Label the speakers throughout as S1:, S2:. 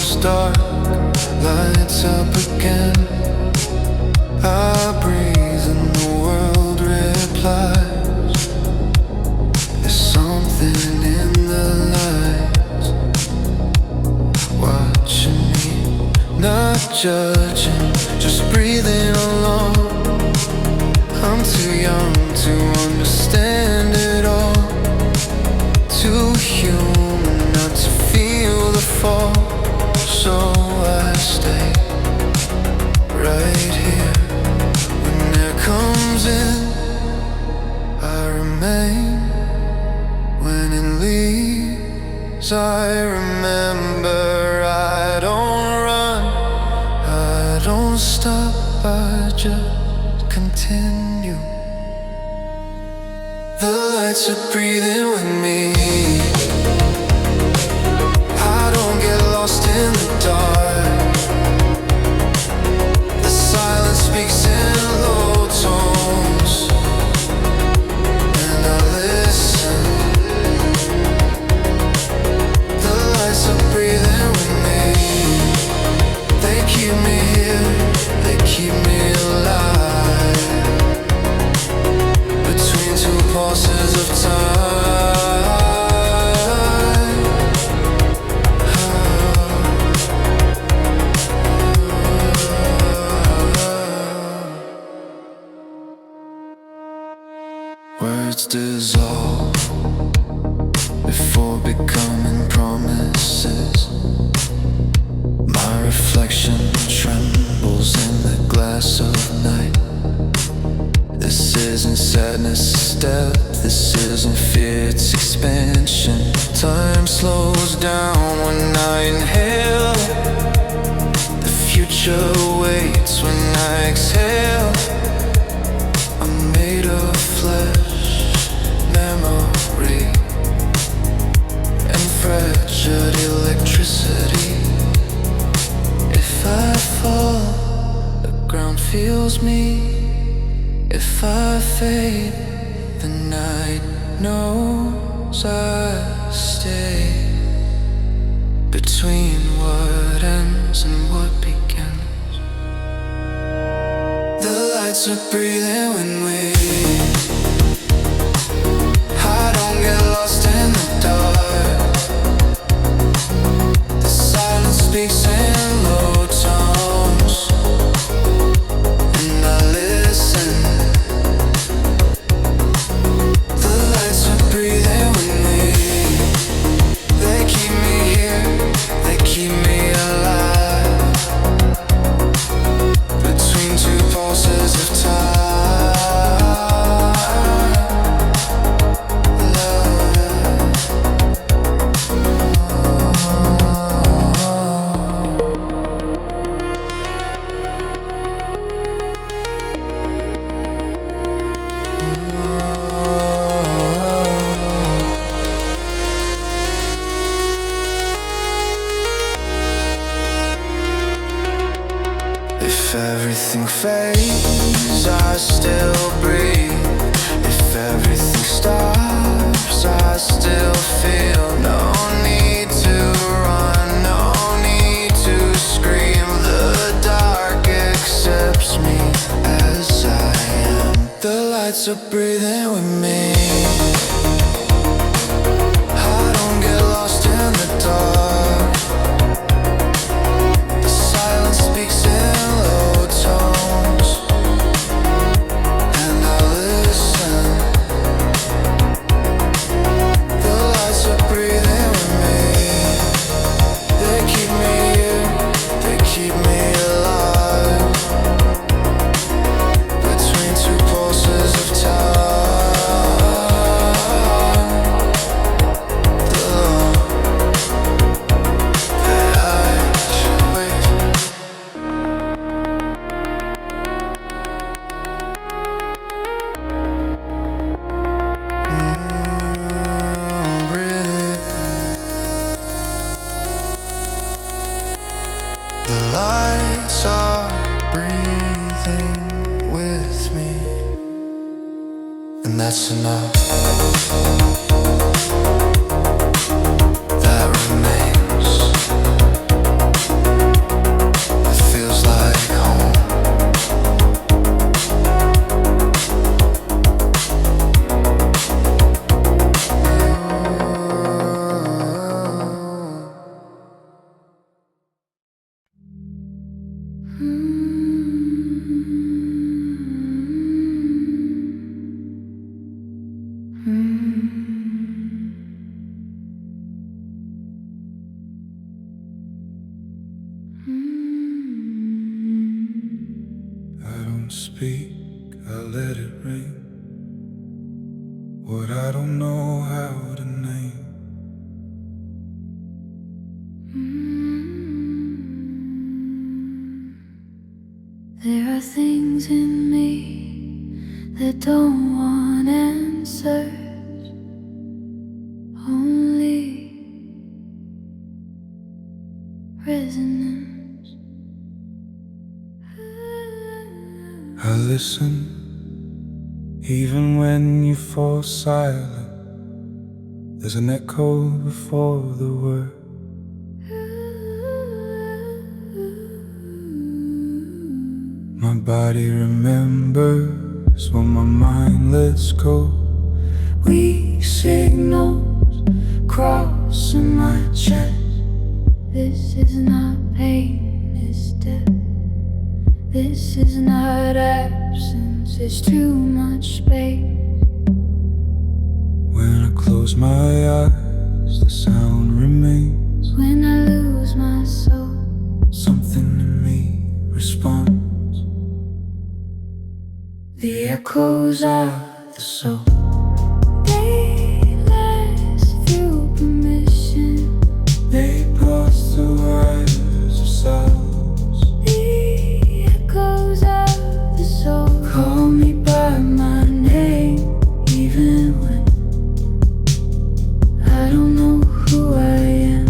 S1: goes dark, lights up again. I breathe and the world replies. There's something in the lights, watching me, not judging, just breathing alone. I'm too young to understand it all, too human not to feel the fall. So I stay right here. When there comes in, I remain. When it leaves, I remember. I don't run, I don't stop, I just continue. The lights are breathing with me. I don't get lost in the dark. The silence speaks in low tones, and I listen. The lights are breathing with me. They keep me here, they keep me alive, between two pulses of time. Words dissolve before becoming promises. My reflection trembles in the glass of night. This isn't sadness, step. This isn't fear, it's expansion. Time slows down when I inhale. The future waits when I exhale. I'm made of flesh, memory, and fractured electricity. If I fall, the ground feels me. If I fade, the night knows I stay, between what ends and what begins. The lights are breathing when we. I don't get lost in the dark. The silence speaks in low tones, and I listen. Breathing with me. They keep me here, they keep me alive, between two pulses of time. If everything fades, I still breathe. If everything stops, I still feel. No need to run, no need to scream. The dark accepts me as I am. The lights are breathing with me. I don't get lost in the dark. The silence speaks in low tones, and I listen. The lights are breathing with me. They keep me here, they keep me alive, between two pulses of time. And that's enough. That remains. I don't speak, I let it rain. What I don't know how to name.
S2: There are things in me that don't want answers, only resonance.
S1: I listen, even when you fall silent. There's an echo before the word. My body remembers when my mind lets go. Weak signals crossing my chest.
S2: This is not pain, it's death. This is not absence, it's too much space.
S1: When I close my eyes, the sound remains.
S2: When I lose my soul,
S1: something in me responds. The echoes of the soul.
S2: they let you permission.
S1: They pass through eyes of silence.
S2: The echoes of the soul
S1: Call me by my name, even when I don't know who I am.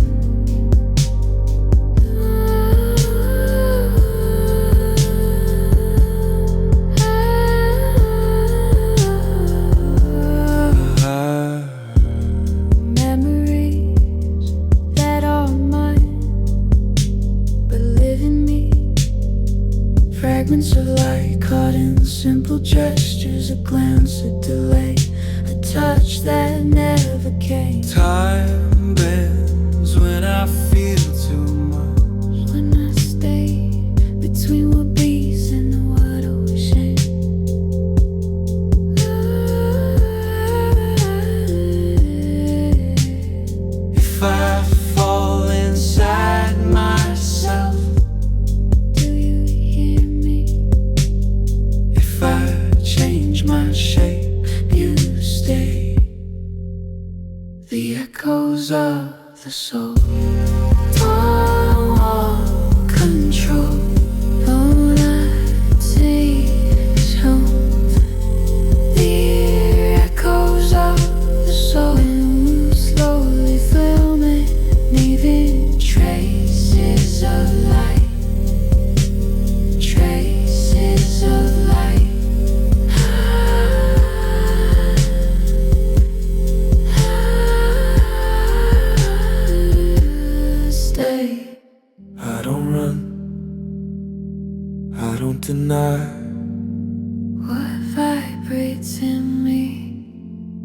S2: memories that are mine, but live in me.
S1: Fragments of light caught in simple gestures, a glance, a delay, a touch that never came. Time bends when I feel too much.
S2: When I stay between what beats and what ocean.
S1: If I fall inside myself,
S2: Do you hear me?
S1: if I change my shape, you stay. The echoes of the soul don't want control.
S2: All I take home the echoes of the soul. Slowly filming, leaving traces of light. Traces of light. Stay.
S1: I don't run, I don't deny.
S2: What vibrates in me?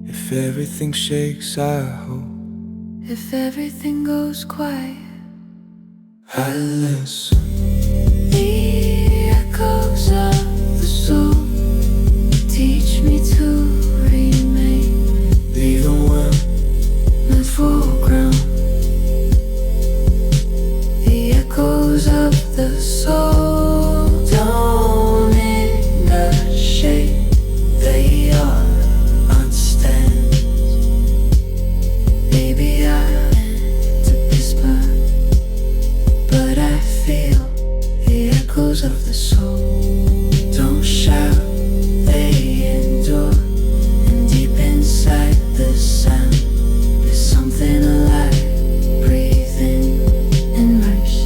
S1: If everything shakes, I hope
S2: If everything goes quiet,
S1: I listen.
S2: the echoes of the soul teach me to remain
S1: Even when
S2: the foreground. The echoes of the soul don't negotiate, they are unstand. Maybe I meant to whisper, but I feel the echoes of the soul.
S1: don't shout,
S2: They endure, and deep inside the sound, there's something alive, breathing in rush.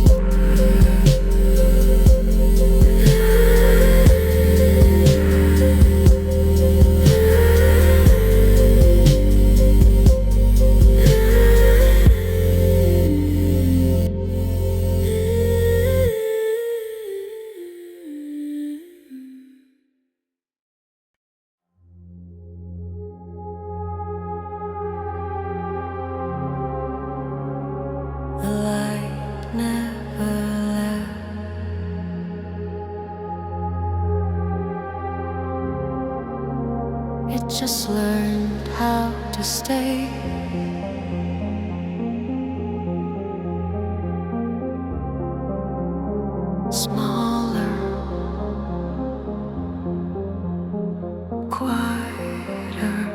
S2: The light never left. It just learned how to stay. smaller, quieter.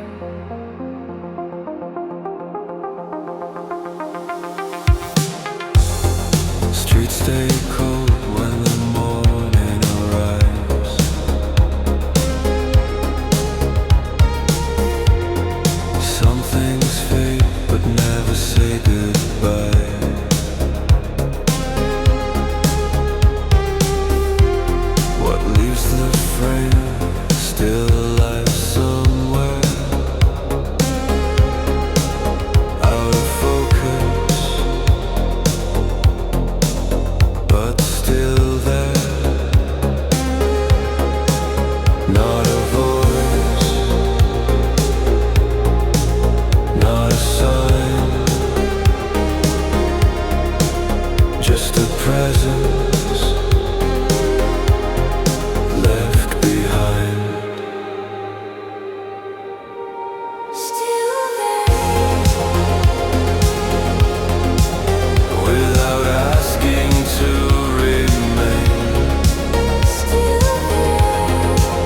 S1: Streets stay cold when the morning arrives. Some things fade but never say goodbye. What leaves the frame still alive somewhere? Out of focus, but still there. Not a voice, not a sign, just a presence left behind.
S2: Still there,
S1: Without asking to remain,
S2: still there,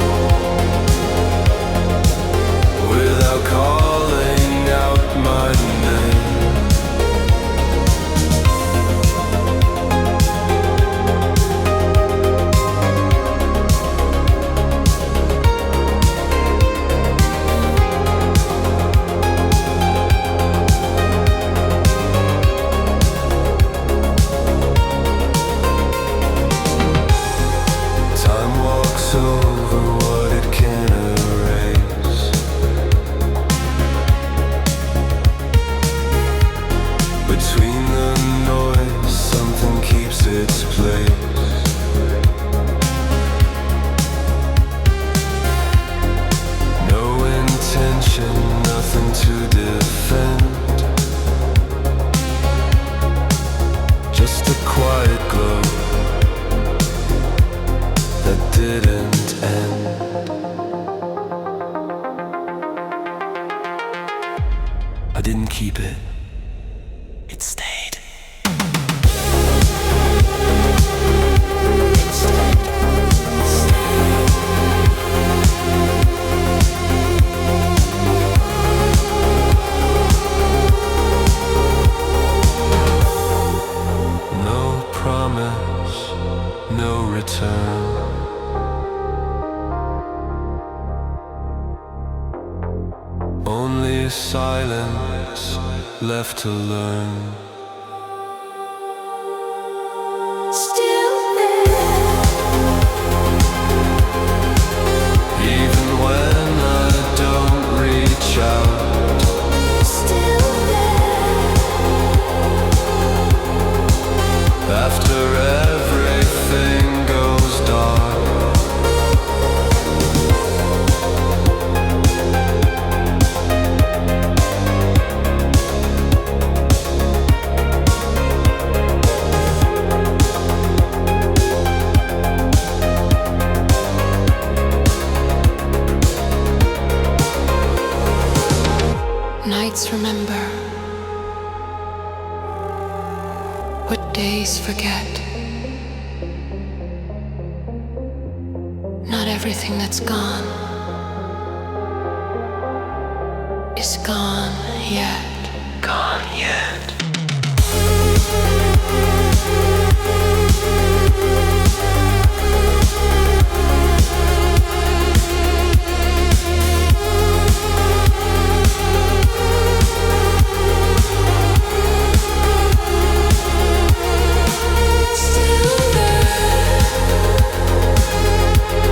S1: without calling out my name. Time walks over what it can erase. Between the noise, something keeps its place. No intention, nothing to defend. Just a quiet glow that didn't end. I didn't keep it, it stayed. No promise, no return. Only silence left to learn.
S2: still there,
S1: Even when I don't reach out,
S2: still there,
S1: after everything goes dark.
S2: nights remember what days forget. Not everything that's gone is gone yet.
S1: Gone yet.
S2: Still there,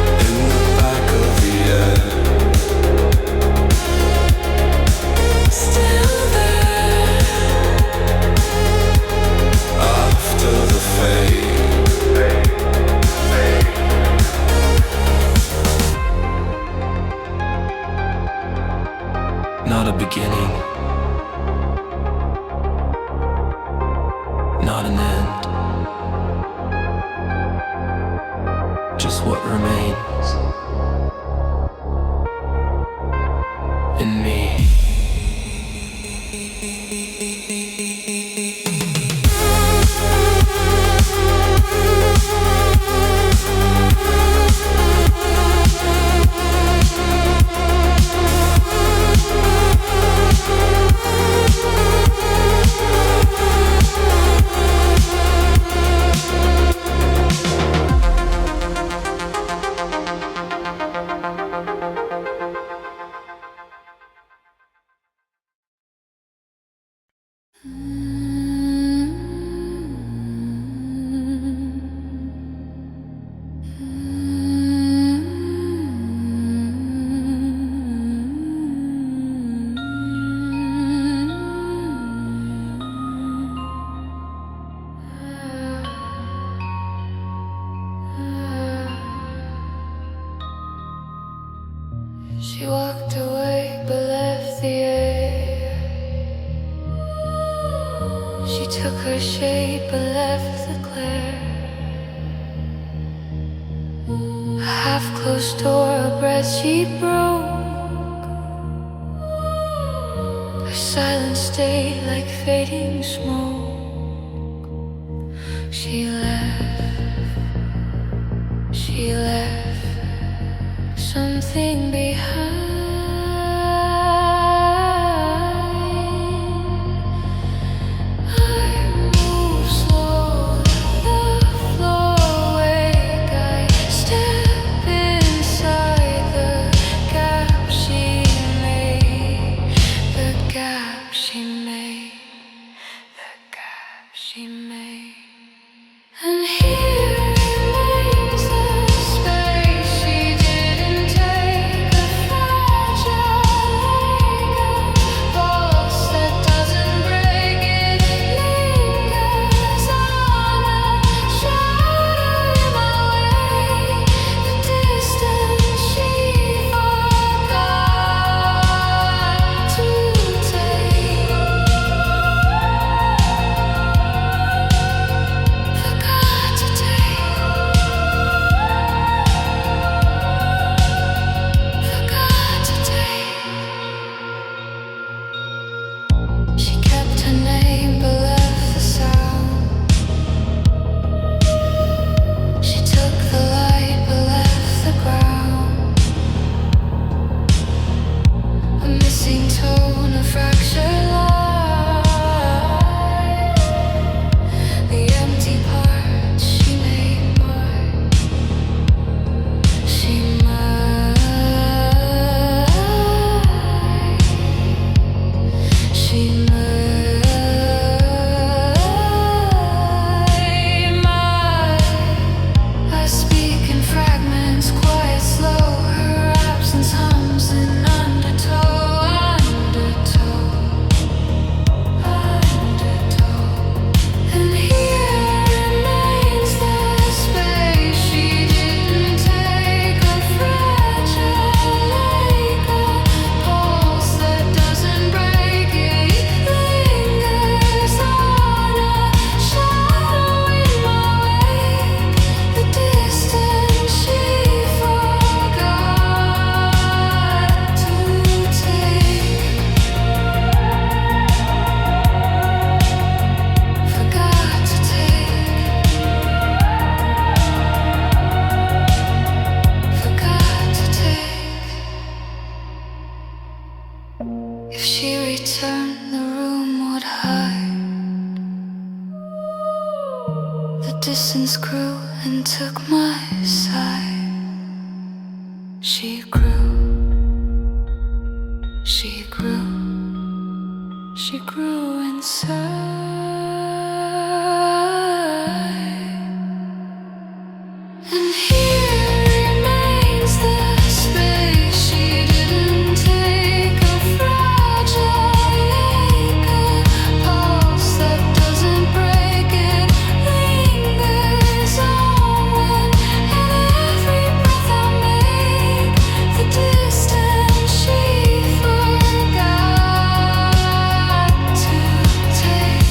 S1: In the back of the air,
S2: still there,
S1: after the fade. Not a beginning, not an end, just what remains in me.
S2: She walked away but left the air. She took her shape but left the glare. A half-closed door, a breath she broke. Her silence stayed like fading smoke. She left something behind. Distance grew and took my side. She grew, she grew, she grew inside. And here remains the space she didn't take. A fragile anchor, pulse that doesn't break. It lingers on when in every breath I make. The distance she forgot to take.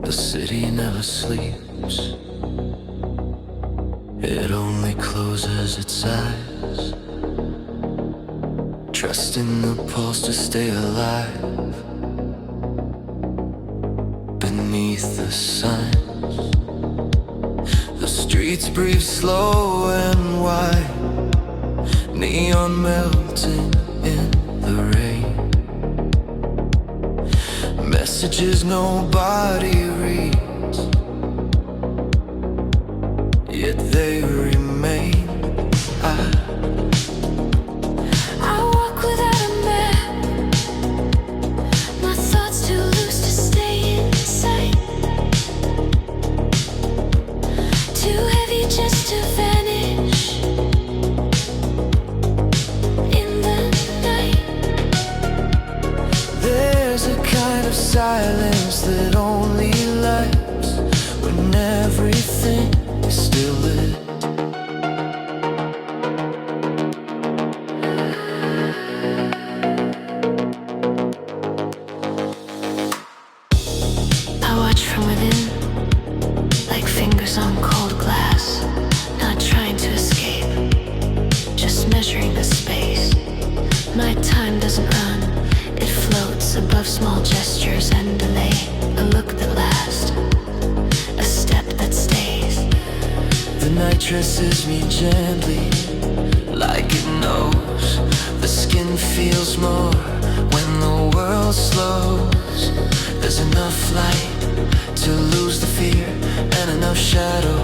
S1: The city never sleeps. It only closes its eyes trusting the pulse to stay alive beneath the sun. The streets breathe slow and wide, neon melting in the rain. Messages nobody reads, yet they remain.
S2: I walk without a map, my thoughts too loose to stay inside, too heavy just to vanish in the night.
S1: There's a kind of silence that only lasts when everything is still lit.
S2: I watch from within, like fingers on cold glass, not trying to escape, just measuring the space. My time doesn't run, it floats above small gestures and delay. A look that lasts, a step that stays.
S1: The night dresses me gently, like it knows. The skin feels more when the world slows. There's enough light to lose the fear, and enough shadow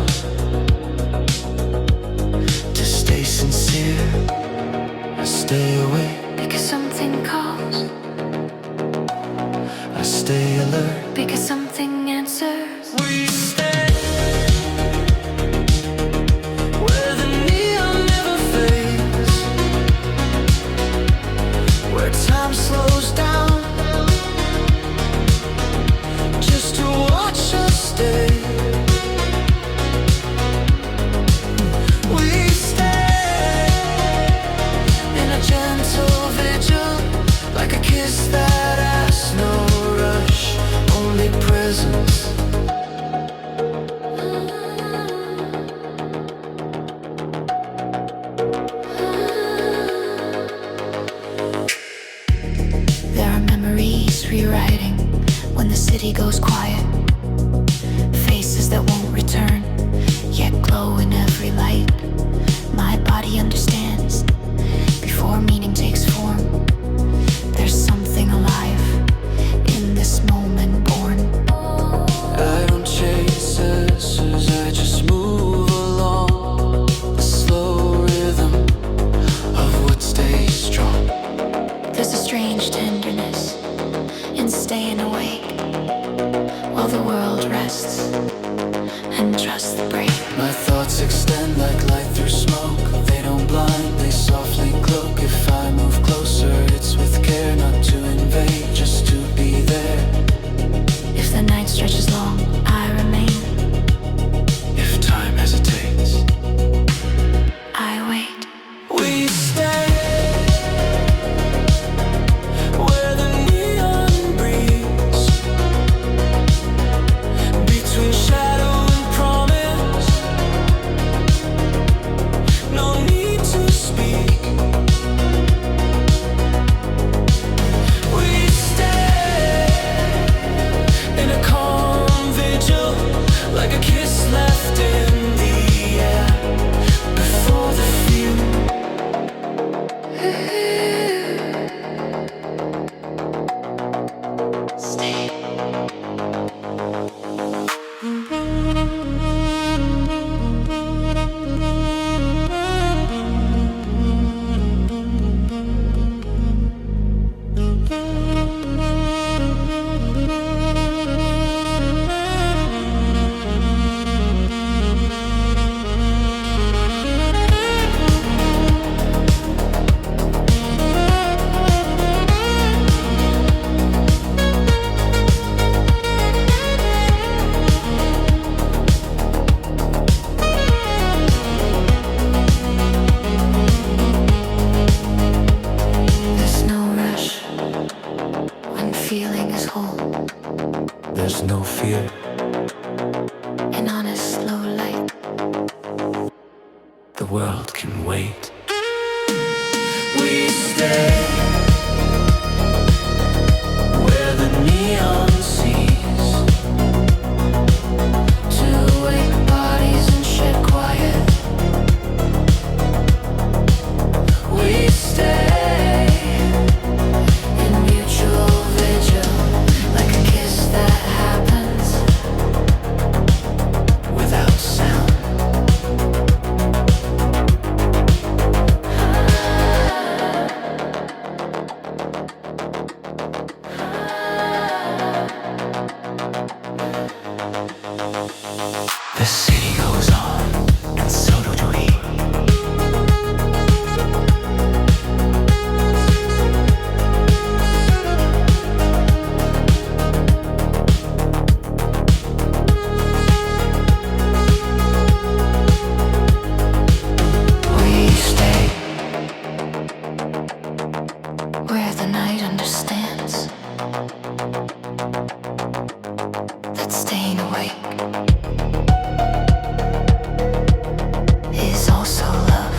S1: to stay sincere. I stay awake,
S2: Because something calls,
S1: I stay alert.
S2: because something answers.
S1: We stay where the neon never fades, where time slows down, just to watch us stay. We stay in a gentle vigil, like a kiss that asks no rush, only presence.
S2: There are memories rewriting when the city goes quiet, faces that won't return, yet glow in every light. My body understands before meaning takes form. There's something alive in this moment born.
S1: I don't chase answers, I just move along the slow rhythm of what stays strong.
S2: There's a strange tenderness in staying awake while the world rests and trusts the break.
S1: My thoughts extend like light through smoke. They don't blind, they softly cloak. If I move closer, it's with care, not to invade, just to be there.
S2: If the night stretches long, I remain.
S1: If time hesitates,
S2: I wait.
S1: we stay where the neon breathes, between shadow and promise. No need to speak. We stay in a calm vigil, like a kiss left in the air before the few.
S2: Stay. There's no rush when feeling is whole.
S1: There's no fear.
S2: And on a slow light,
S1: The world can wait. We stay
S2: staying awake is also love.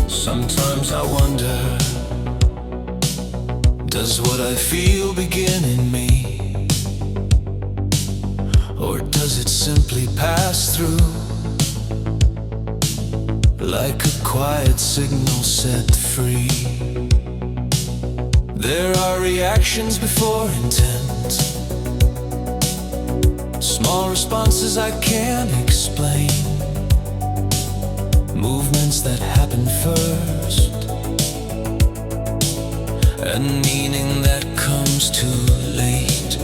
S1: Sometimes I wonder, does what I feel begin in me? Or does it simply pass through? Like a quiet signal set free. There are reactions before intent, small responses I can't explain, movements that happen first, and meaning that comes too late.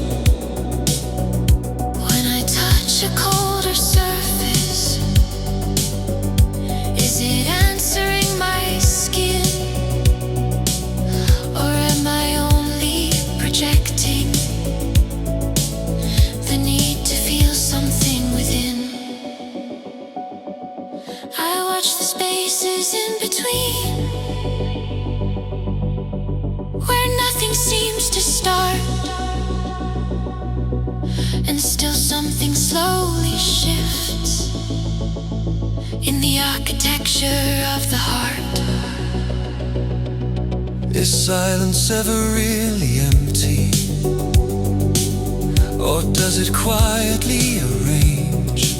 S2: When I touch a colder surface, is it answering my skin? Or am I only projecting the need to feel something within? I watch the spaces in between, where nothing seems to start, and still something slowly shifts in the architecture of the heart.
S1: Is silence ever really empty? Or does it quietly arrange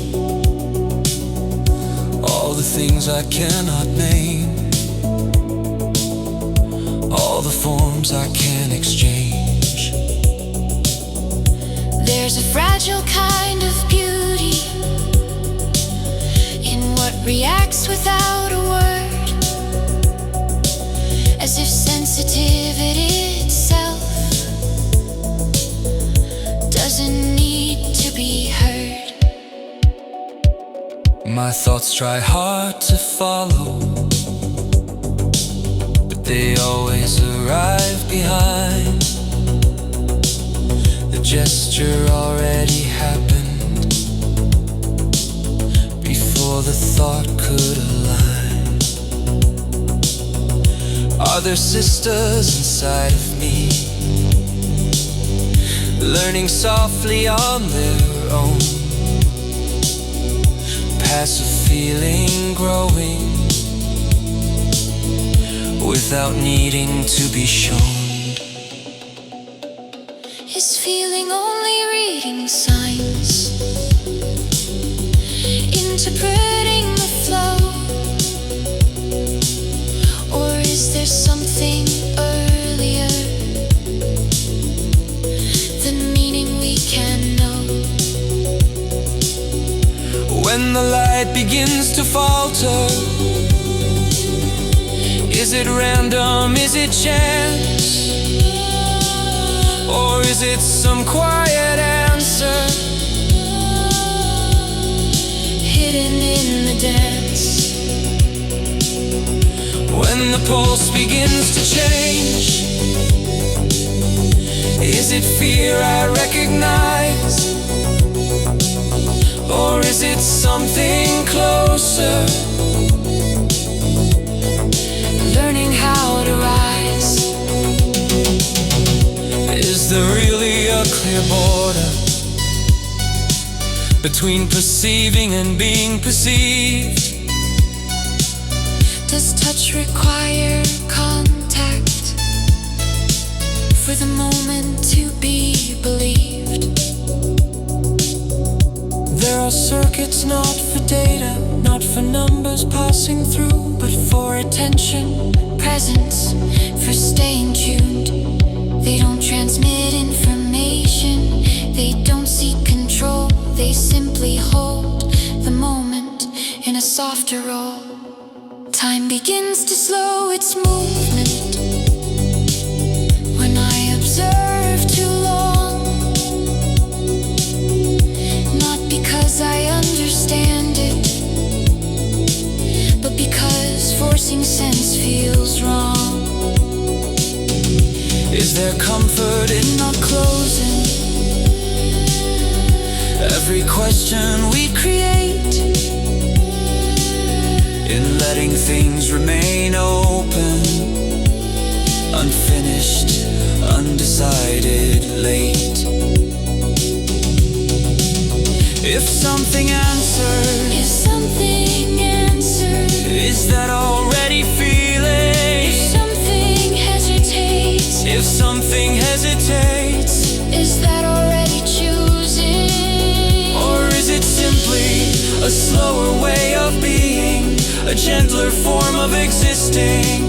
S1: all the things I cannot name, all the forms I can't exchange?
S2: There's a fragile kind of beauty in what reacts without a word, as if sensitivity itself doesn't need to be heard.
S1: My thoughts try hard to follow, but they always arrive behind. The gesture already happened before the thought could align. Are there sisters inside of me, learning softly on their own? Passive feeling growing without needing to be shown.
S2: Is feeling only reading signs, interpreting the flow? Or is there something earlier than meaning we can know?
S1: When the light begins to falter, is it random, is it chance? Or is it some quiet answer
S2: Hidden in the dance?
S1: When the pulse begins to change, is it fear I recognize? Or is it something closer,
S2: Learning how to rise.
S1: is there really a clear border between perceiving and being perceived?
S2: Does touch require contact for the moment to be believed.
S1: There are circuits not for data, not for numbers passing through, but for attention,
S2: presence, for staying tuned. They don't transmit information, they don't seek control, they simply hold the moment in a softer role. Time begins to slow its movement when I observe too long. Not because I understand it, but because forcing sense feels wrong.
S1: Is there comfort in not closing every question we create, in letting things remain open, unfinished, undecided, late? If something answered, is that already feeling? If something hesitates,
S2: is that already choosing?
S1: or is it simply a slower way of being, a gentler form of existing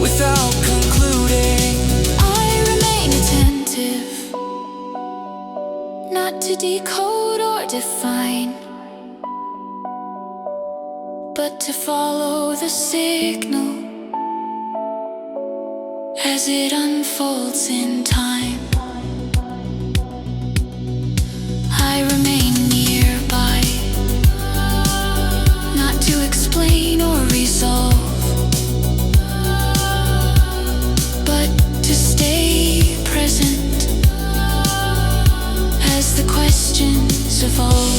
S1: without concluding?
S2: I remain attentive, not to decode or define, but to follow the signal as it unfolds in time. I remain nearby, not to explain or resolve, but to stay present as the questions evolve.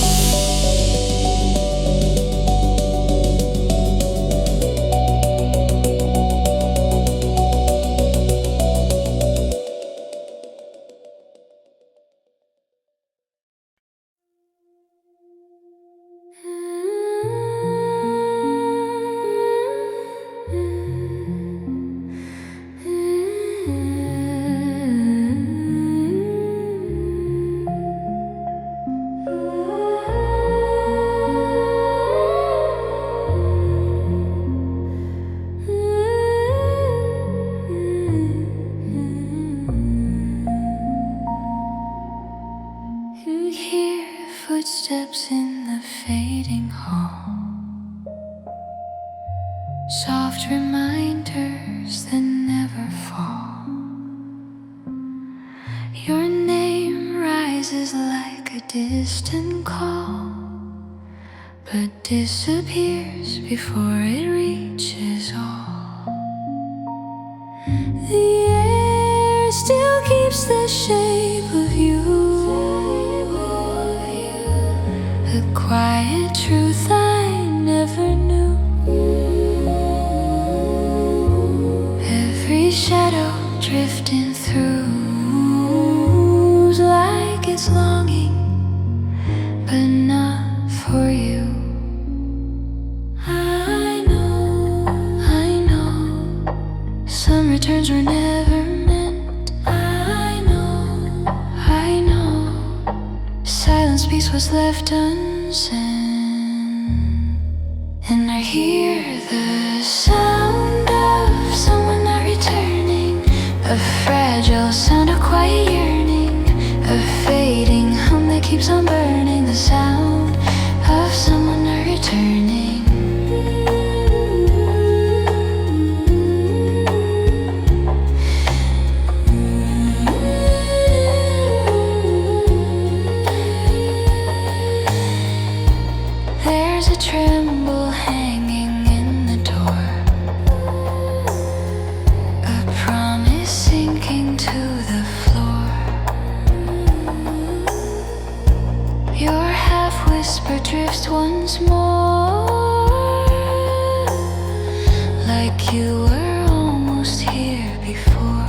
S2: Footsteps in the fading hall, soft reminders that never fall. Your name rises like a distant call, but disappears before it reaches all. The air still keeps the shape of you, a quiet truth I never knew. Every shadow drifting through like it's longing, but not for you. I know, some returns were never meant. I know, silence speaks what's left unsaid. And I hear the sound of someone not returning, a fragile sound of quiet yearning, a fading hum that keeps on burning, the sound of someone not returning. There's a tremble hanging in the door, a promise sinking to the floor. Your half-whisper drifts once more, like you were almost here before.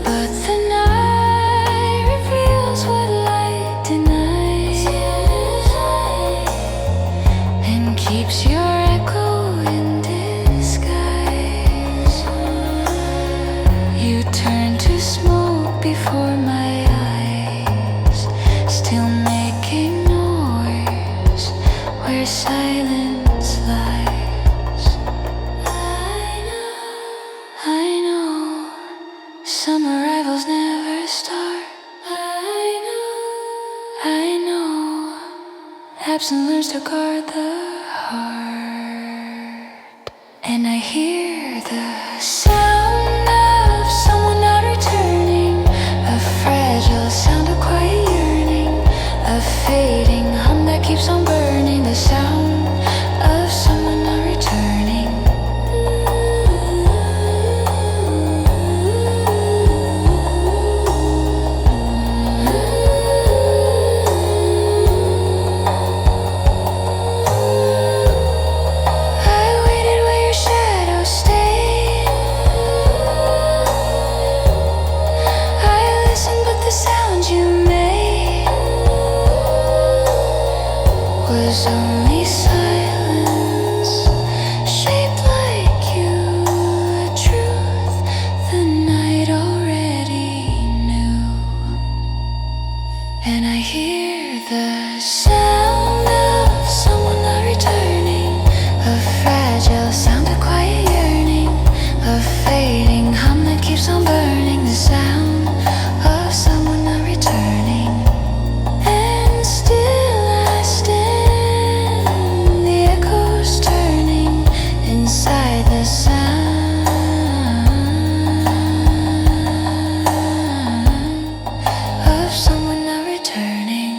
S2: But the night reveals what light denies, and keeps your echo in disguise. You turn my eyes, still making noise where silence lies. I know some arrivals never start. I know absence learns to guard the heart. And I hear the sound of someone not returning, a fragile sound of quiet yearning, a fading hum that keeps on burning, the sound of someone not returning. I waited where your shadow stayed. I listened, but the sound you made was only silence, shaped like you, a truth the night already knew. And I hear the sound of someone not returning, a fragile sound of quiet yearning, a fading hum that keeps on burning, the sound of someone not returning. And still I stand, the echoes turning inside the sound of someone not returning.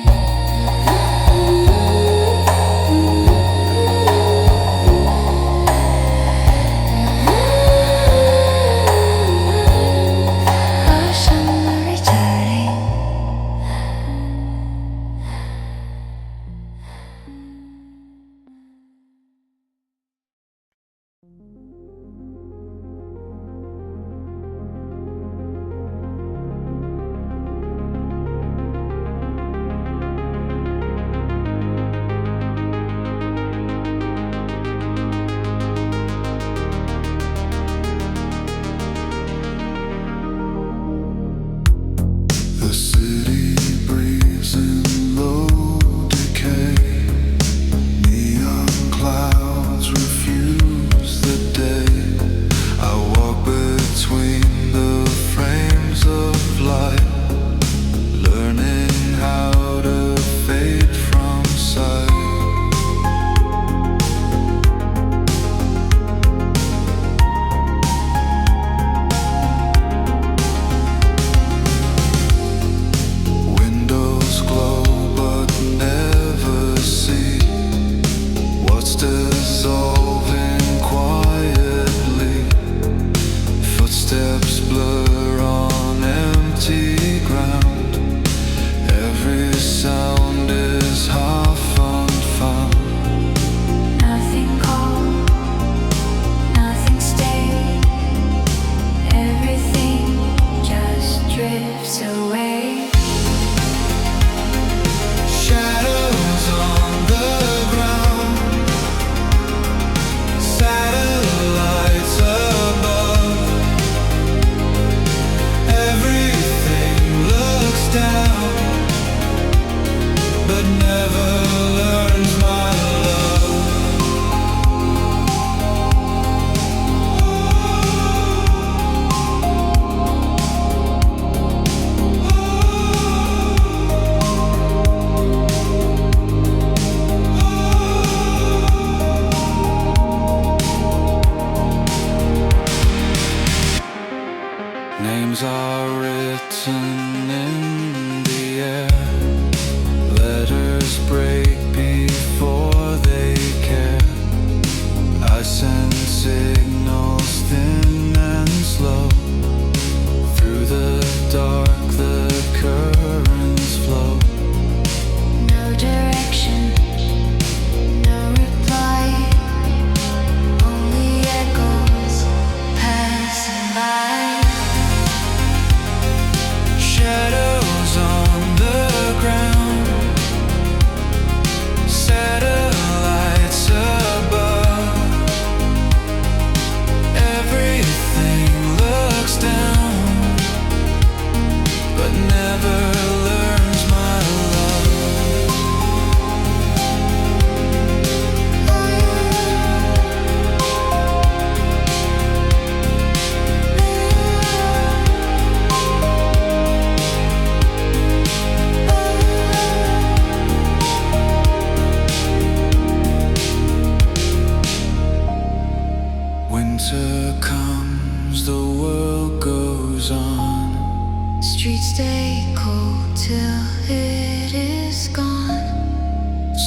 S2: till it is gone.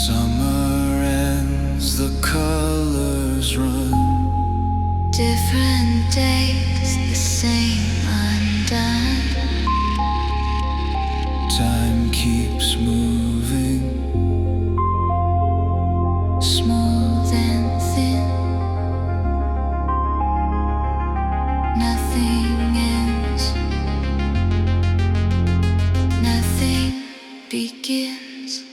S1: Summer ends, the colors run.
S2: Different days, the same undone.
S1: Time keeps moving,
S2: Smooth and thin. Nothing ends. Nothing begins.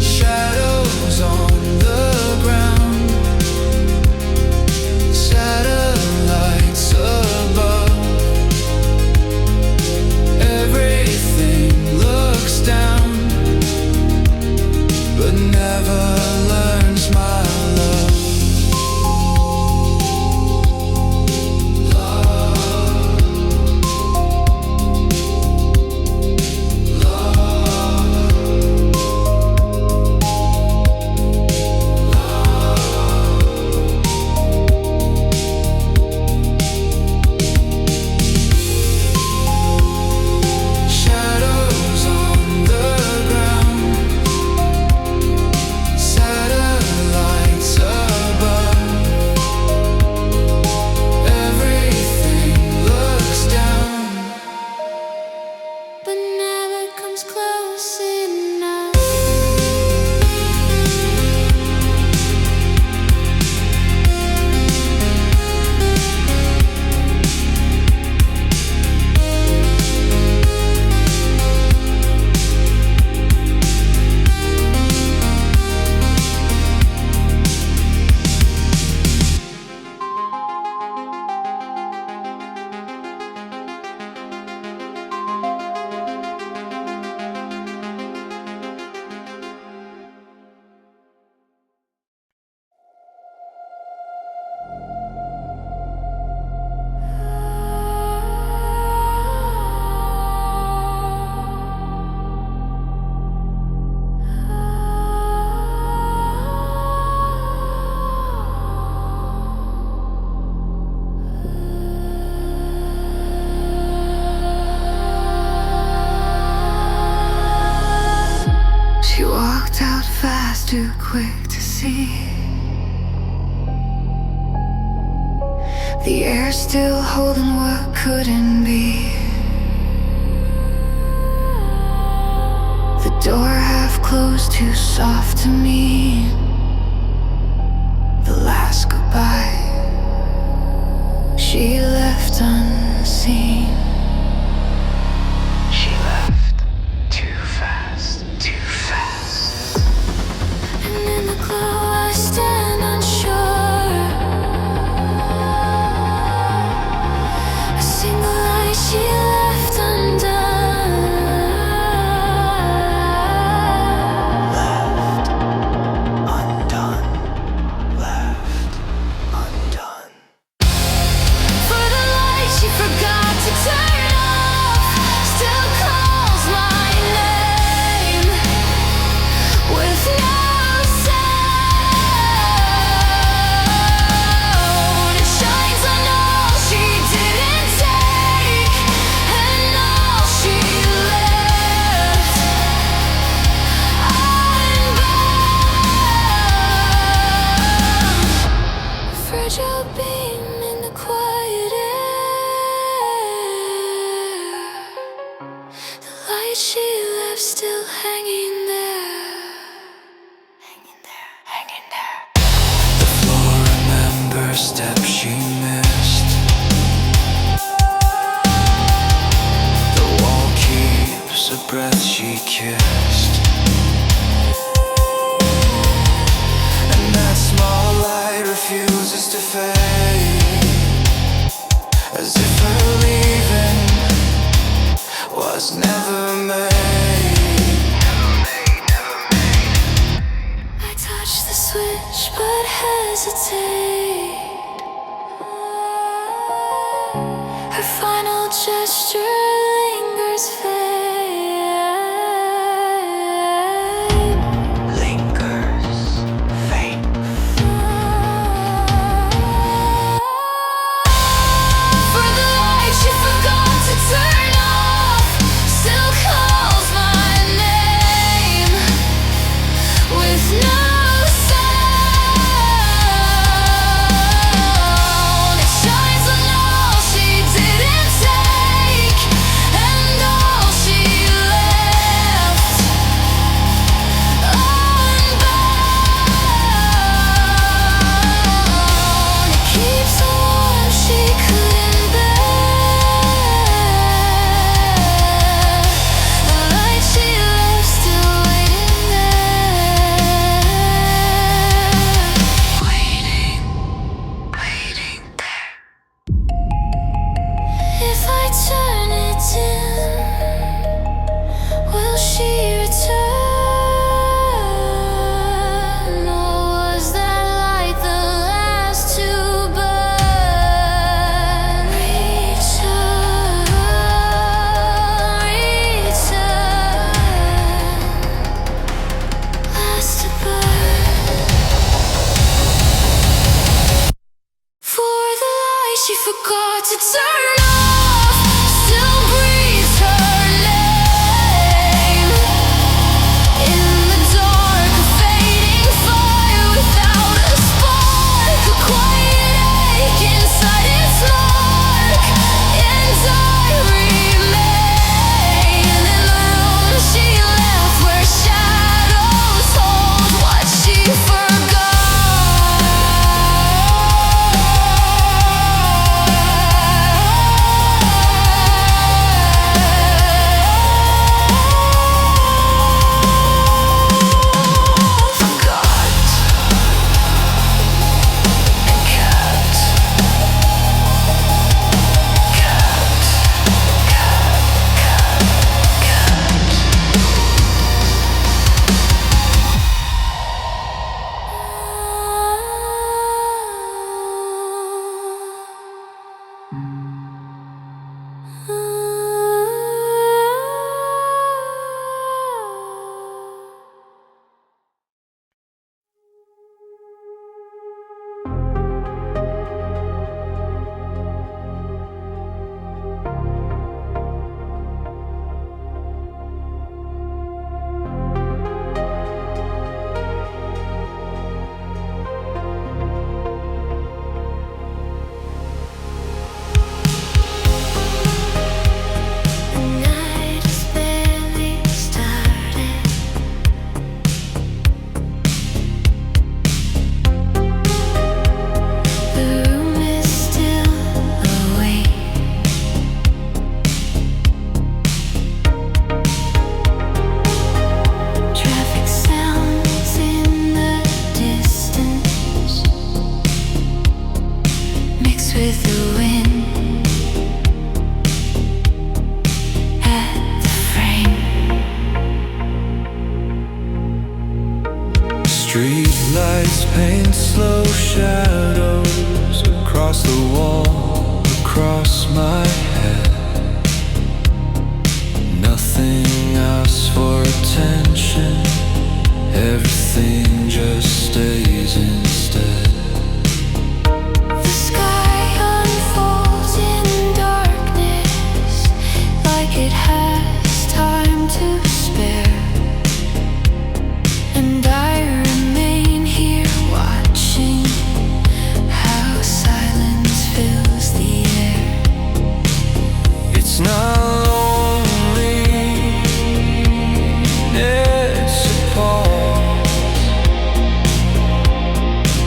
S1: shadows on the ground, satellites above. Everything looks down, but never learns my love. Shadows on the ground, satellites above. Everything looks down,
S2: But never comes close enough. She walked out fast, too quick to see. The air still holding what couldn't be. The door half closed, too soft to me. The last goodbye she left unseen. She left too fast, too fast. And in the glow I stand unsure. A single light she left undone. Left undone. Left undone. For the light she forgot to turn off, still calls my name with no sound. It shines on all she didn't take and all she left unbound. A fragile beam in the quiet air. The light she left still hanging there. Hanging there, hanging there.
S1: the floor remembers steps she missed. The wall keeps a breath she kissed. And that small light refuses to fade, as if her leaving was never made.
S2: I touch the switch but hesitate. Her final gesture lingers faint.
S1: Lingers faint.
S2: For the light she forgot to turn on,
S1: paint slow shadows across the wall, across my head. Nothing asks for attention, everything just stays instead.
S2: The sky unfolds in darkness, like it has time to spare. And I remain here watching how silence fills the air.
S1: It's not lonely, it's a pause,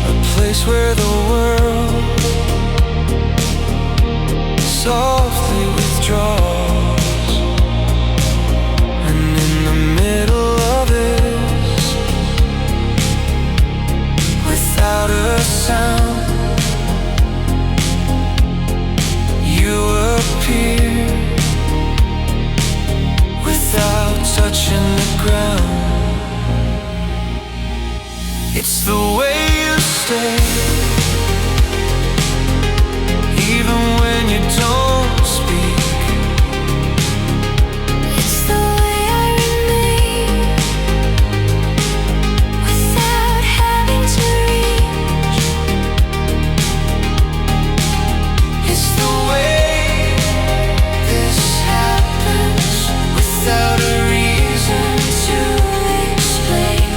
S1: a place where the world softly withdraws. And in the middle of it, without a sound, you appear without touching the ground. It's the way you stay, even when you don't speak.
S2: It's the way I remain without having to reach.
S1: It's the way this happens without a reason to explain.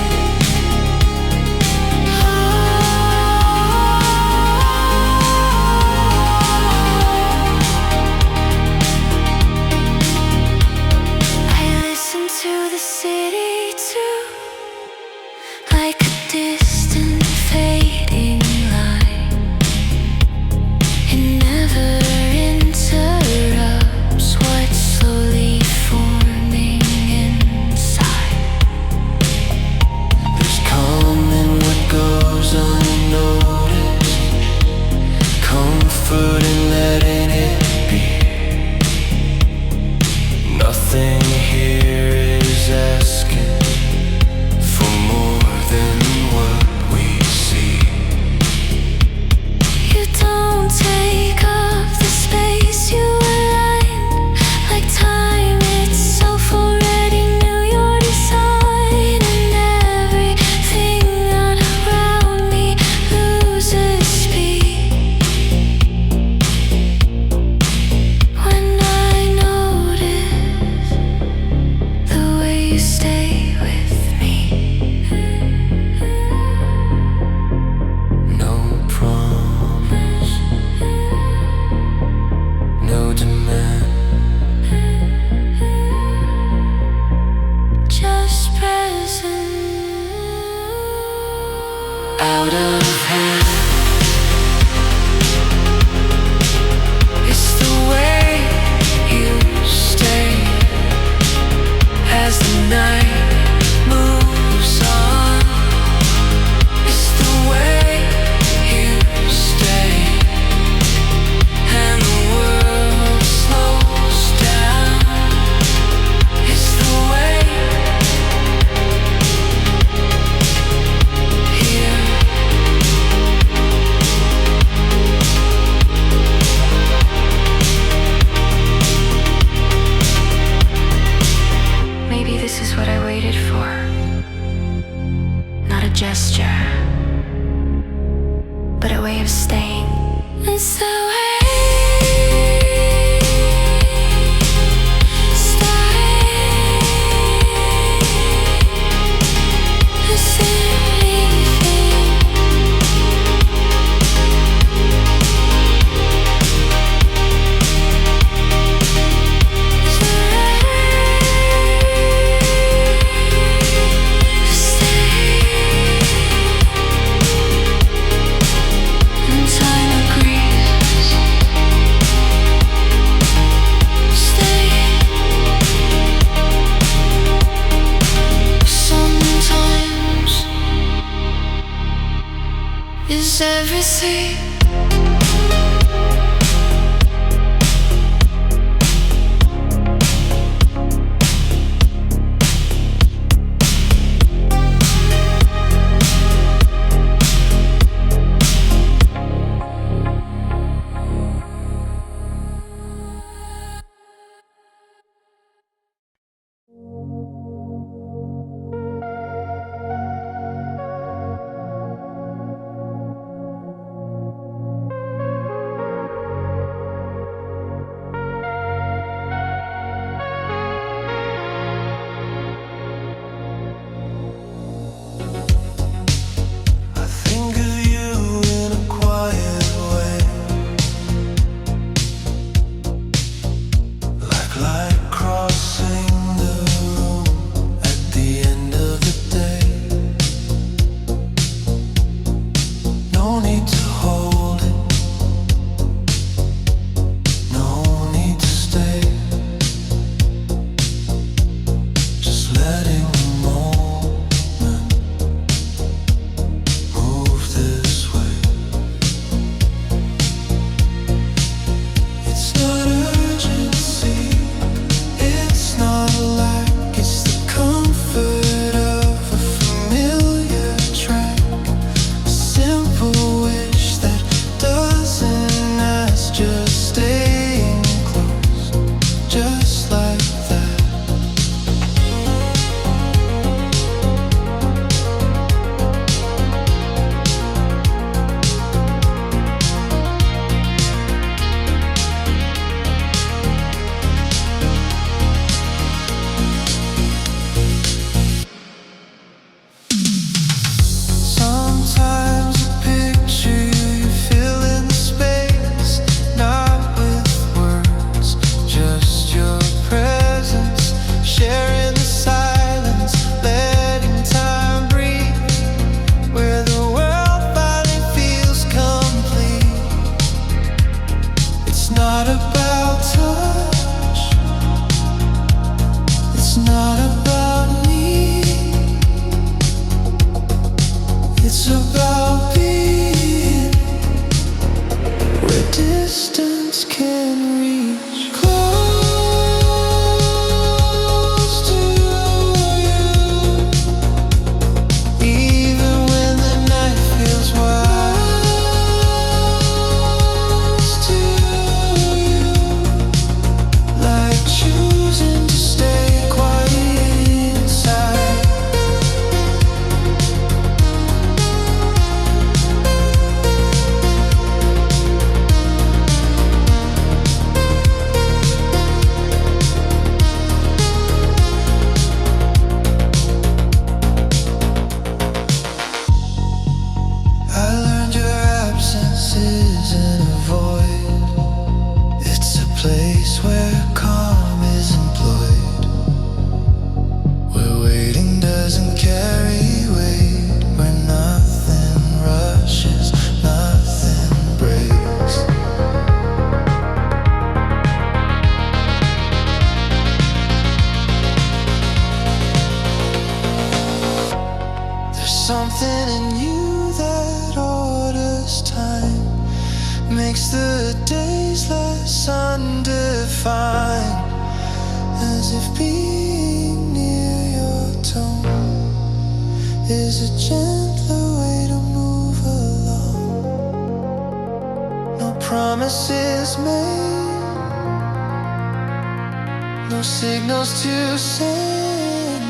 S2: I listen to the city too, like a distant fading line. It never interrupts what's slowly forming inside.
S1: There's calm in what goes unnoticed, comfort in letting it be. Nothing here is asking for more than what we see.
S2: You don't take up the space you align, like time itself already knew your design. And everything around me loses speed when I notice the way you stay with me.
S1: No promise, no demand.
S2: Just present.
S1: Out of hand. It's the way you stay as the night moves on. It's the way you stay and the world slows down. It's the way here.
S2: Maybe this is what I waited for. Not a gesture, but a way of staying. It's the way stay. It's anything. And time agrees. Stay. Sometimes is everything.
S1: As if being near your tone is a gentler way to move along. No promises made, no signals to send,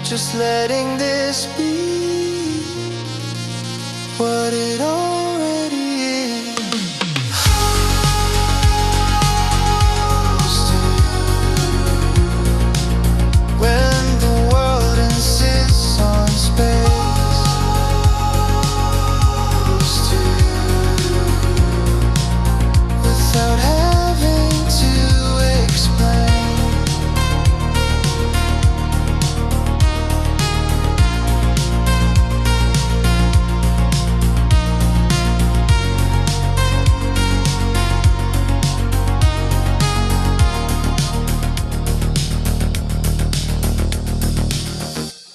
S1: just letting this be what it already is. Close to you. When the world insists on space, close to you. Without having to explain.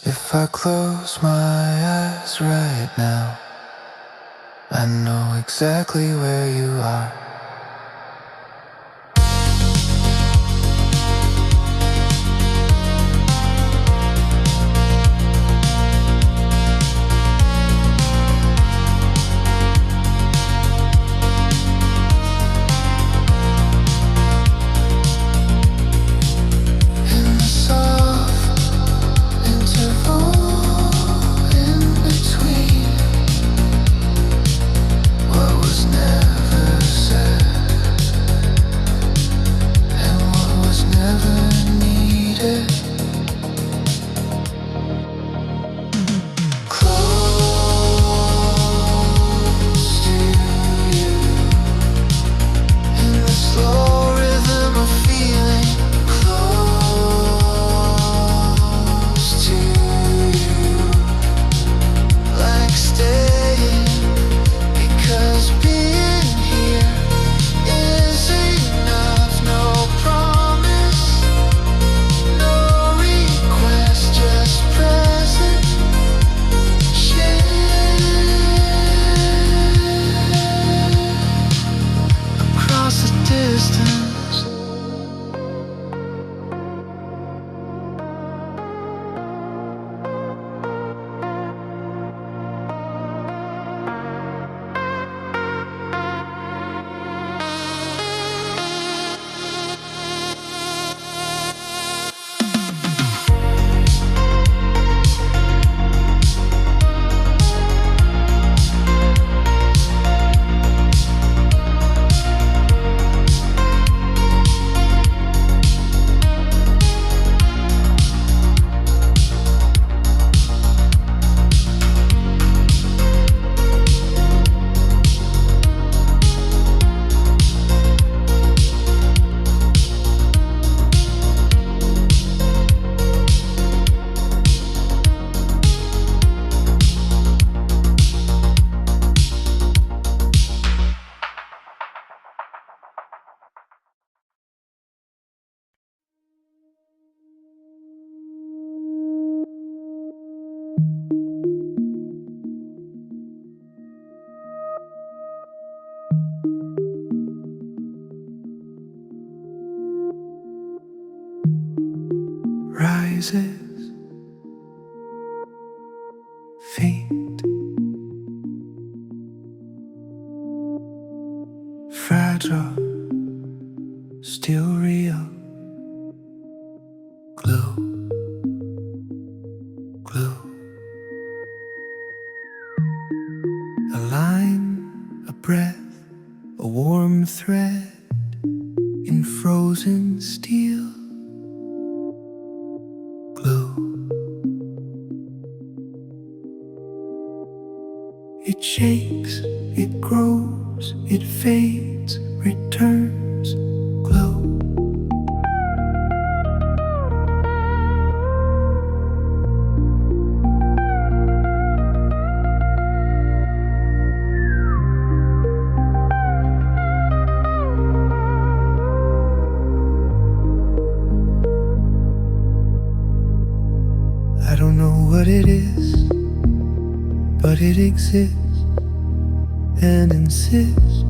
S1: If I close my eyes right now, I know exactly where you are. In the soft interval in between what was never said and what was never needed. Close to you in the slow rhythm of feeling. Close to you, like staying, because being here is enough. No promise, no request, just present. Share across the distance. Rises, faint, fragile, still real. Glow, glow. A line, a breath, a warm thread in frozen steel. Glow. It shakes, it grows, it fades, returns. Glow. I don't know what it is, but it exists and insists.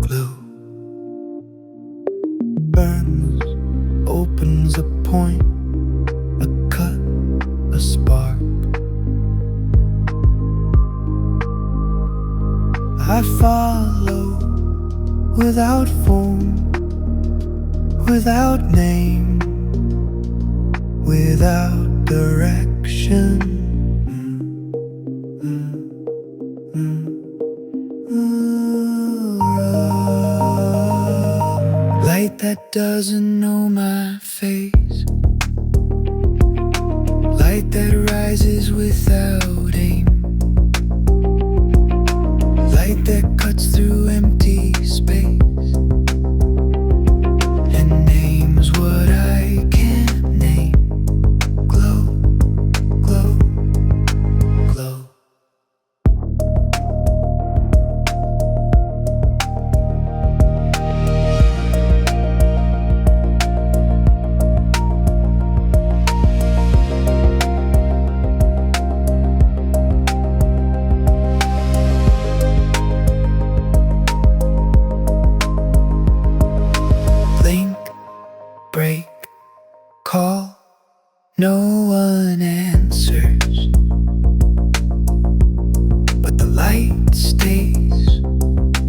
S1: Glow, opens a point, a cut, a spark. I follow without form, without name, without direction. Light that doesn't know my face, light that rises without aim, light that cuts through empty space and names what I can't name. Glow, glow, glow. Break, call, no one answers, but the light stays,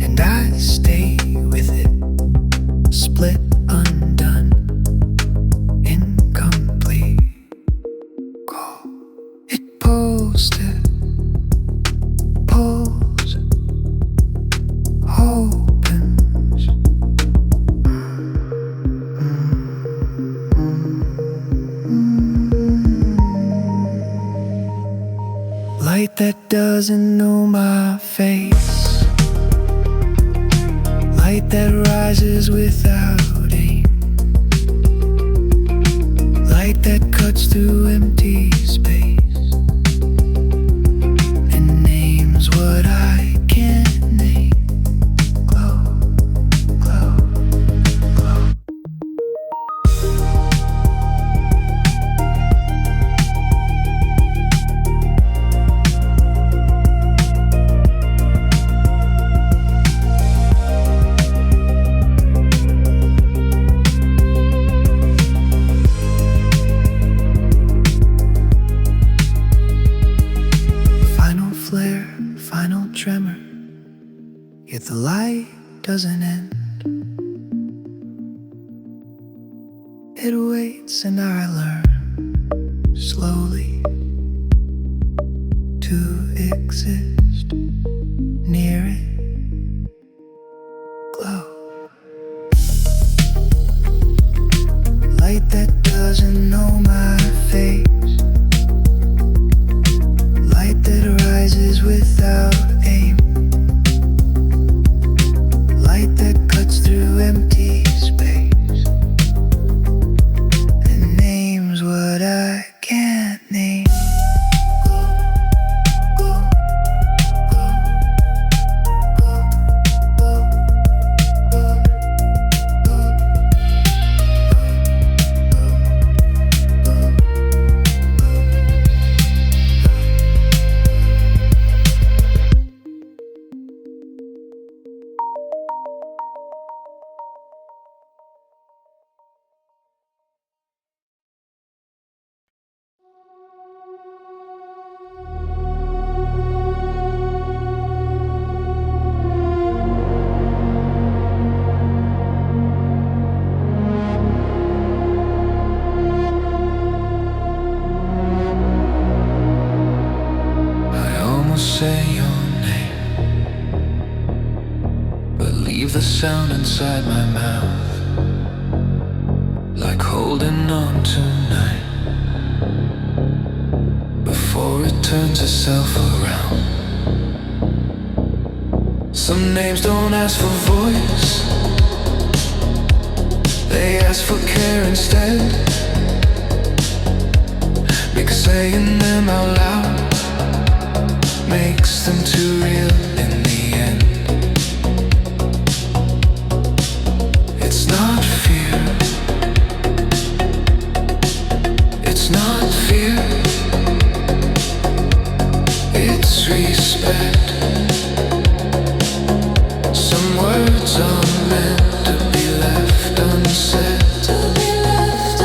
S1: and I stay with it. Split, undone, incomplete. Call, it posted, pulls, opens. Light that doesn't know my face, light that rises without aim, light that cuts through empty space and names what I can't name. Glow, glow, glow. Final tremor, yet the light doesn't end. It waits and I learn slowly to exist near it. Glow. Light that doesn't know my face, light that rises without aim, light that cuts through empty space and names what I can't name. Say your name, but leave the sound inside my mouth, like holding on tonight before it turns itself around. Some names don't ask for voice, they ask for care instead, because saying them out loud makes them too real in the end. It's not fear, it's not fear, it's respect. Some words are meant to be left unsaid, to be left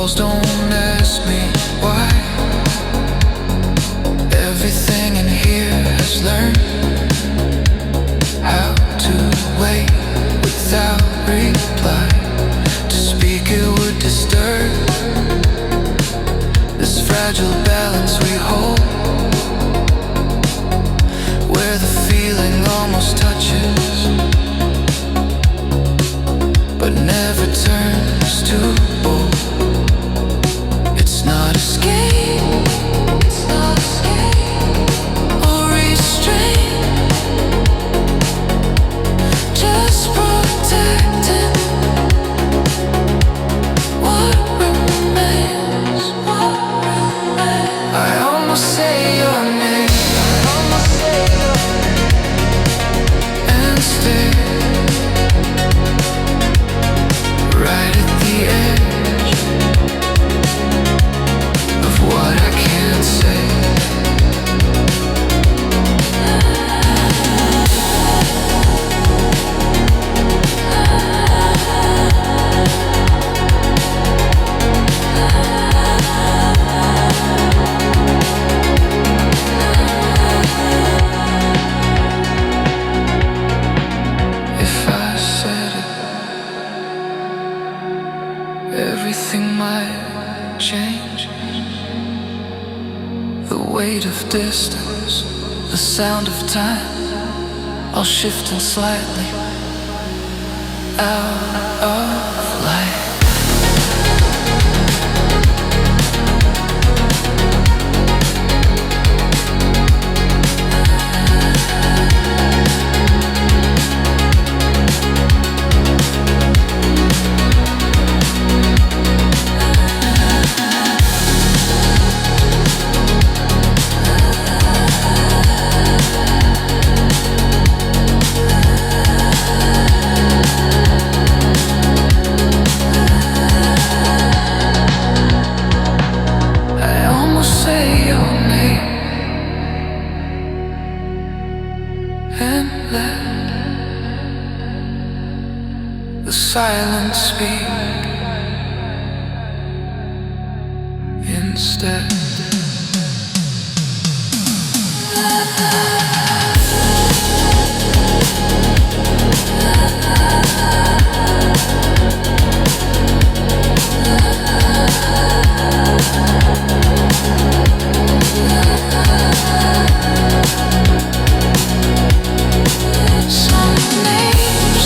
S1: walls, don't ask me why. Everything in here has learned how to wait without reply. To speak it would disturb this fragile balance we hold, where the feeling almost touches but never turns to bold. It's not escape, it's not escape or restraint, just protecting what remains, what remains. I almost say your name, and stay right at the edge of what I can't say. If I said it, everything might change. The weight of distance, the sound of time, all shifting slightly out of light. And let the silence speak instead. Some names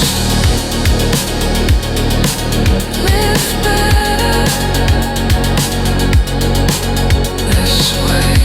S1: live better this way.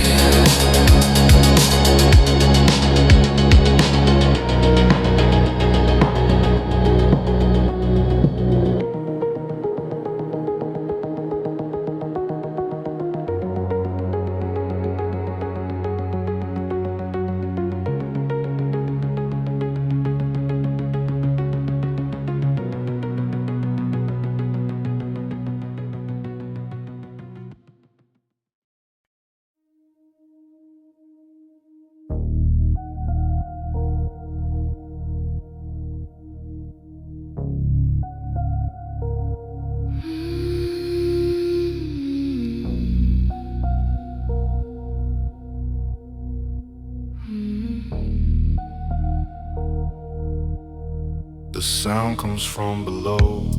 S3: The sound comes from below.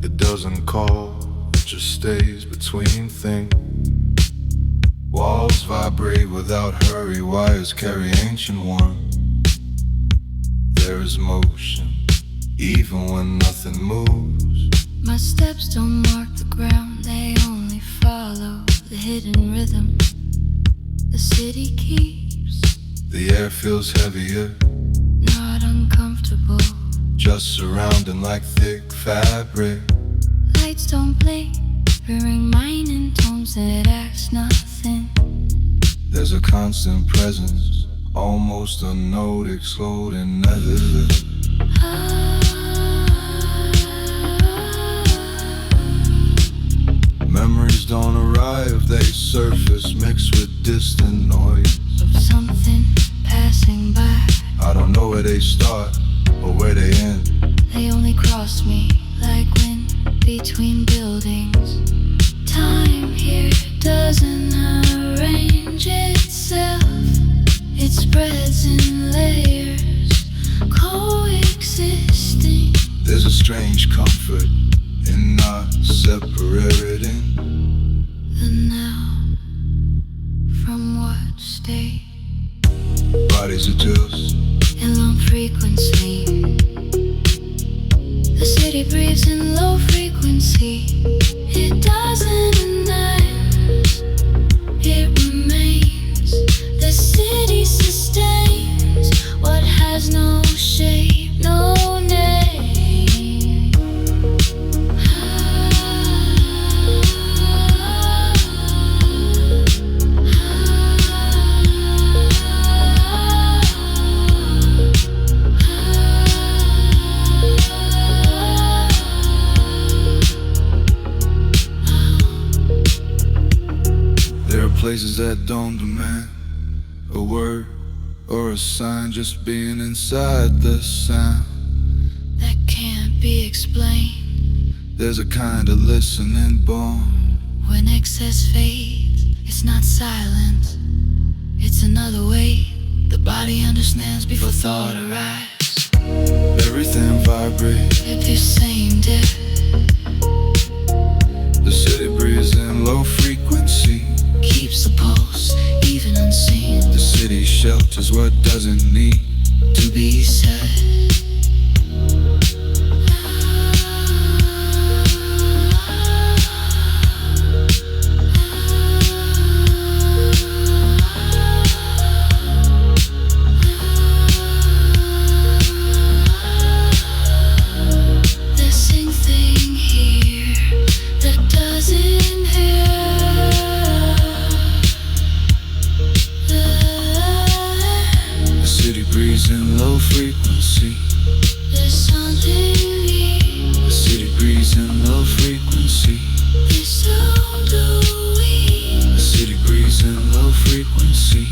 S3: It doesn't call, it just stays between things. Walls vibrate without hurry, wires carry ancient ones. There is motion, even when nothing moves.
S2: My steps don't mark the ground, they only follow the hidden rhythm the city keeps.
S3: The air feels heavier,
S2: Not uncomfortable.
S3: just surrounding like thick fabric.
S2: Lights don't blink, hearing mine in tones that ask nothing.
S3: There's a constant presence, almost a note exploding never. Memories don't arrive, they surface mixed with distant noise.
S2: Something passing by,
S3: I don't know where they start or where they end.
S2: they only cross me like wind between buildings. spreads in layers, coexisting.
S3: There's a strange comfort in not separating
S2: The now from what state?
S3: bodies adjust.
S2: In low frequency. The city breathes in low frequency. It doesn't announce, it remains. The city sustains what has no shape, no name.
S3: There are places that don't demand a word or a sign, just being inside the sound.
S2: That can't be explained.
S3: There's a kind of listening born.
S2: When excess fades, it's not silence, it's another way. The body understands before thought arrives.
S3: Everything vibrates.
S2: At the same depth,
S3: The city breathes in low frequency.
S2: keeps the pulse, even unseen,
S3: The city shelters what doesn't need.
S2: to be said. This thing here that doesn't hear.
S3: The city breathes in low frequency.
S2: There's something here.
S3: The city breathes in low frequency.
S2: This sound do we.
S3: The city breathes in low frequency.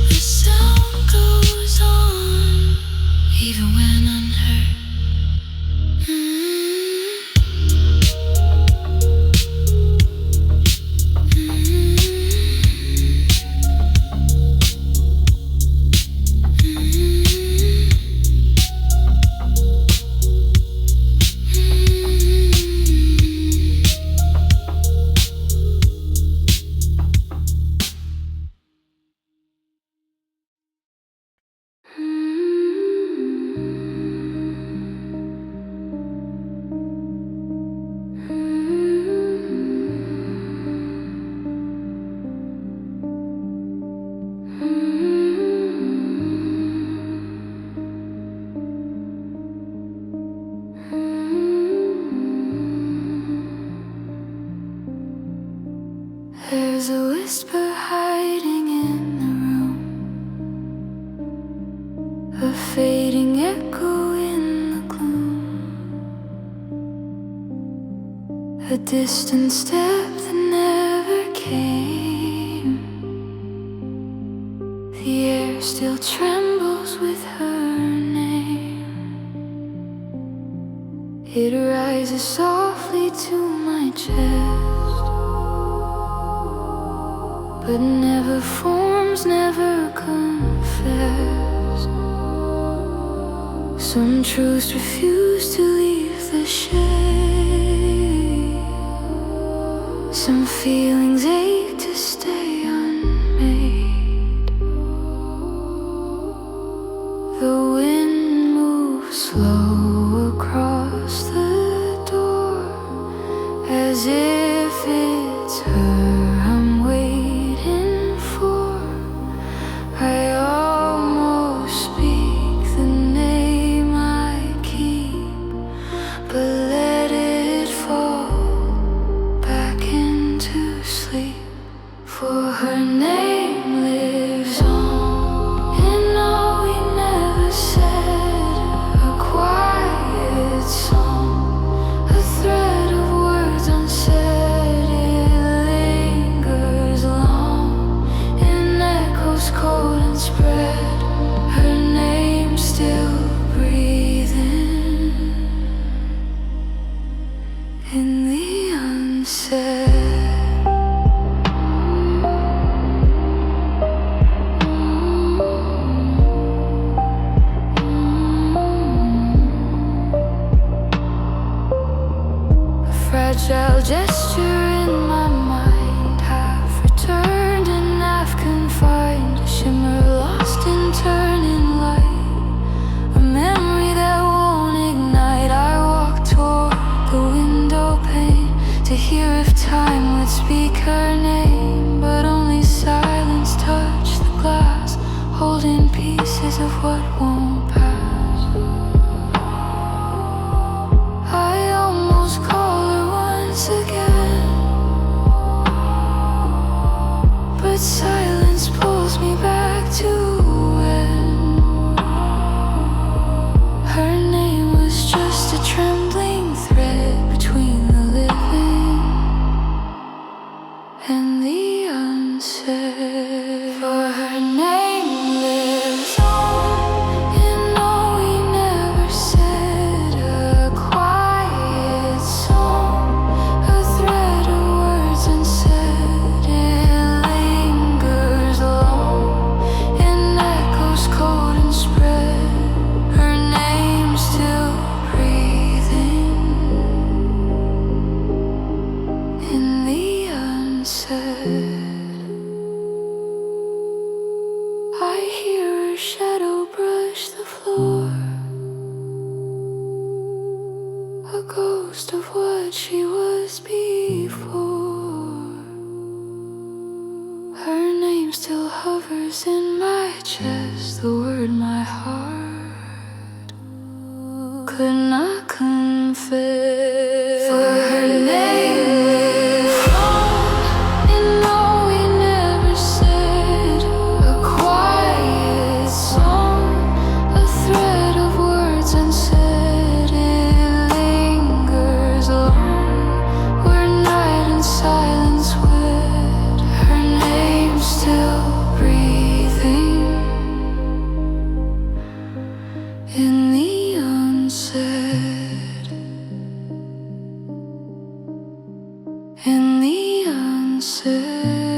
S2: The sound goes on, even when unheard. There's a whisper hiding in the room, a fading echo in the gloom, a distant step that never came. The air still trembles with her name. It rises softly to my chest, but never forms, never confessed. Some truths refuse to leave the shade. Some feelings ache to stay unmade. The wind moves slow across the door, as if it's her I'm waiting for. I almost speak the name I keep, but let it fall back into sleep. For her name lives on in all we never said. A quiet song, a thread of words unsaid. It lingers long in echoes cold and spread. Her name still breathing in the unsaid. fragile gesture in my mind, half returned and half confined, a shimmer lost in turning light, a memory that won't ignite. I walk toward the window pane to hear if time would speak her name, but only silence touched the glass, holding pieces of what won't pass. I almost call her once again, but silence pulls me back to when her name was just a trembling thread between the living and the unsaid. For her name lives on in all we never said, a quiet song, a thread of words unsaid. It lingers long in echoes cold and spread, her name still breathing in the unsaid. I hear her shadow brush the floor, a ghost of what she was before. Her name still hovers in my chest, the word my heart could not confess. For her name lives on in all we never said, a quiet song, a thread of words unsaid. It lingers long where night and silence wed, her name still breathing in the unsaid, in the unsaid.